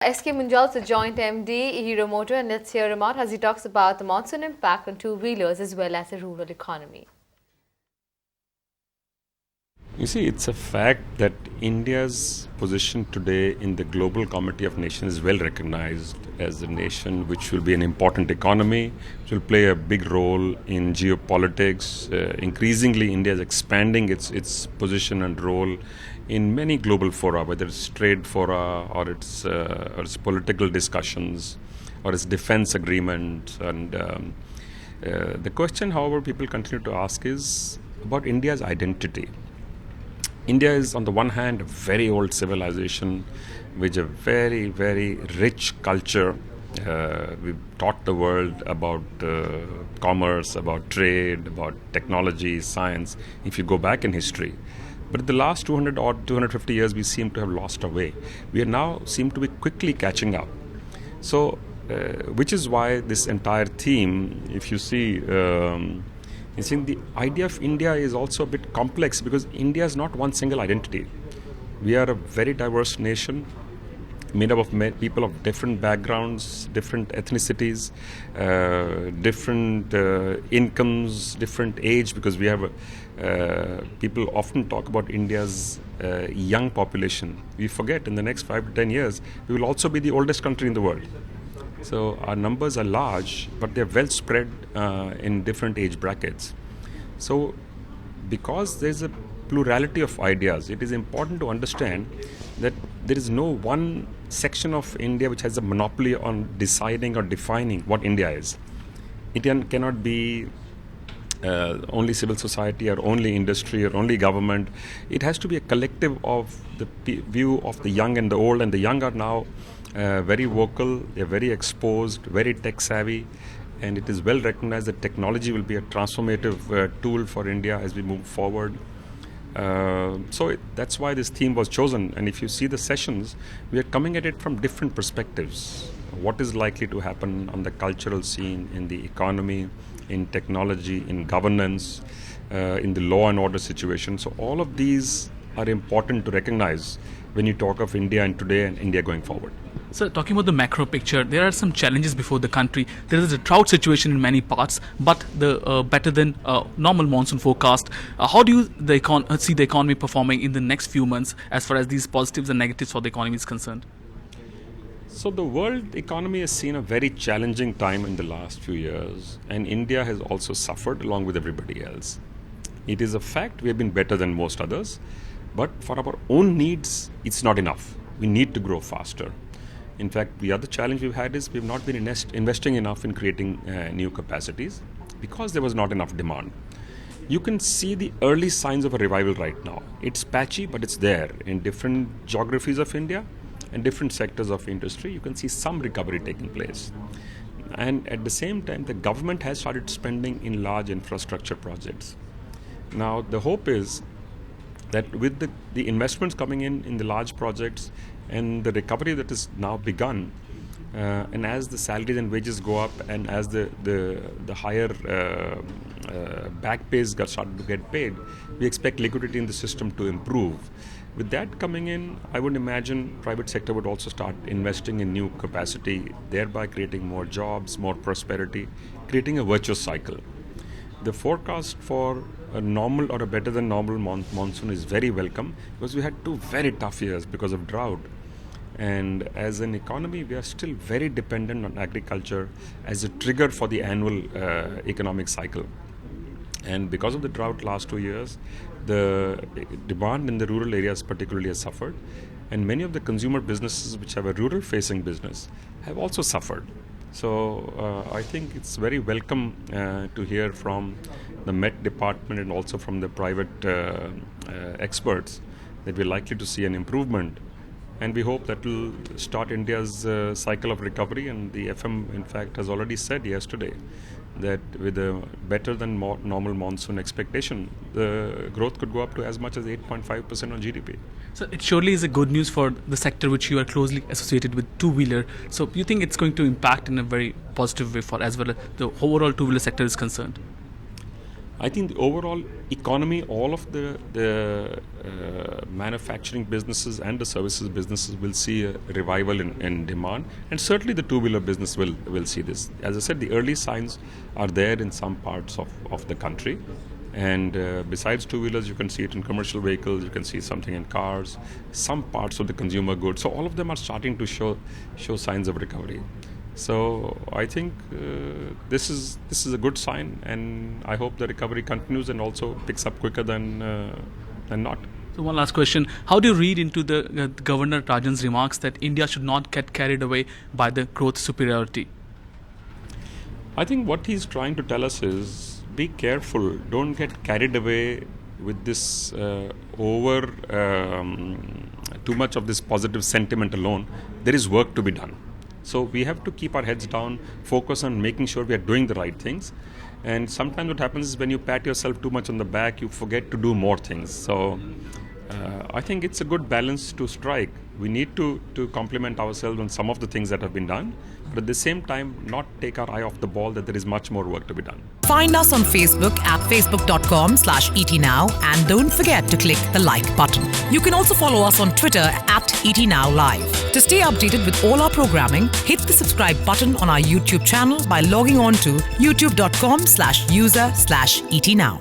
SK Munjal is a joint MD, Hero Motor, and let's hear him out as he talks about the monsoon impact on two-wheelers as well as the rural economy. You see, it's a fact that India's position today in the Global Committee of Nations is well recognized as a nation which will be an important economy, which will play a big role in geopolitics. Increasingly, India is expanding its position and role in many global fora, whether it's trade fora or its political discussions or its defense agreements. And the question, however, people continue to ask is about India's identity. India is, on the one hand, a very old civilization with a very, very rich culture. We've taught the world about commerce, about trade, about technology, science, if you go back in history. But in the last 250 years, we seem to have lost our way. We are now seem to be quickly catching up. So, which is why this entire theme, if you see, I think the idea of India is also a bit complex because India is not one single identity. We are a very diverse nation made up of people of different backgrounds, different ethnicities, different incomes, different age, because we have people often talk about India's young population. We forget in the next 5 to 10 years, we will also be the oldest country in the world. So our numbers are large, but they're well spread in different age brackets. So because there's a plurality of ideas, it is important to understand that there is no one section of India which has a monopoly on deciding or defining what India is. It cannot be only civil society or only industry or only government. It has to be a collective of the view of the young and the old, and the young are now very vocal, they're very exposed, very tech savvy, and it is well recognized that technology will be a transformative tool for India as we move forward. That's why this theme was chosen, and if you see the sessions, we are coming at it from different perspectives. What is likely to happen on the cultural scene, in the economy, in technology, in governance, in the law and order situation. So all of these are important to recognize when you talk of India and today and India going forward. So talking about the macro picture, there are some challenges before the country. There is a drought situation in many parts, but the better than normal monsoon forecast. How do you see the economy performing in the next few months as far as these positives and negatives for the economy is concerned? So the world economy has seen a very challenging time in the last few years, and India has also suffered along with everybody else. It is a fact we have been better than most others, but for our own needs, it's not enough. We need to grow faster. In fact, the other challenge we've had is we've not been investing enough in creating new capacities because there was not enough demand. You can see the early signs of a revival right now. It's patchy, but it's there in different geographies of India and different sectors of industry. You can see some recovery taking place. And at the same time, the government has started spending in large infrastructure projects. Now, the hope is that with the investments coming in the large projects and the recovery that is now begun, and as the salaries and wages go up and as the higher back pays started to get paid, we expect liquidity in the system to improve. With that coming in, I would imagine private sector would also start investing in new capacity, thereby creating more jobs, more prosperity, creating a virtuous cycle. The forecast for a normal or a better than normal monsoon is very welcome because we had 2 very tough years because of drought. And as an economy, we are still very dependent on agriculture as a trigger for the annual economic cycle. And because of the drought last 2 years, the demand in the rural areas particularly has suffered. And many of the consumer businesses which have a rural facing business have also suffered. So I think it's very welcome to hear from the Met department and also from the private experts that we're likely to see an improvement. And we hope that will start India's cycle of recovery. And the FM, in fact, has already said yesterday that with a better than normal monsoon expectation, the growth could go up to as much as 8.5% on GDP. So it surely is a good news for the sector which you are closely associated with, two-wheeler. So you think it's going to impact in a very positive way for as well as the overall two-wheeler sector is concerned? I think the overall economy, all of the manufacturing businesses and the services businesses will see a revival in demand, and certainly the two-wheeler business will see this. As I said, the early signs are there in some parts of the country, and besides two-wheelers, you can see it in commercial vehicles, you can see something in cars, some parts of the consumer goods. So all of them are starting to show signs of recovery. So I think this is a good sign, and I hope the recovery continues and also picks up quicker than not. So one last question: how do you read into the Governor Rajan's remarks that India should not get carried away by the growth superiority? I think what he's trying to tell us is be careful. Don't get carried away with this too much of this positive sentiment alone. There is work to be done. So we have to keep our heads down, focus on making sure we are doing the right things. And sometimes what happens is when you pat yourself too much on the back, you forget to do more things. So I think it's a good balance to strike. We need to compliment ourselves on some of the things that have been done, but at the same time, not take our eye off the ball that there is much more work to be done. Find us on Facebook at facebook.com/ETNow, and don't forget to click the like button. You can also follow us on Twitter at ETNowLive. To stay updated with all our programming, hit the subscribe button on our YouTube channel by logging on to youtube.com/user/ETNow.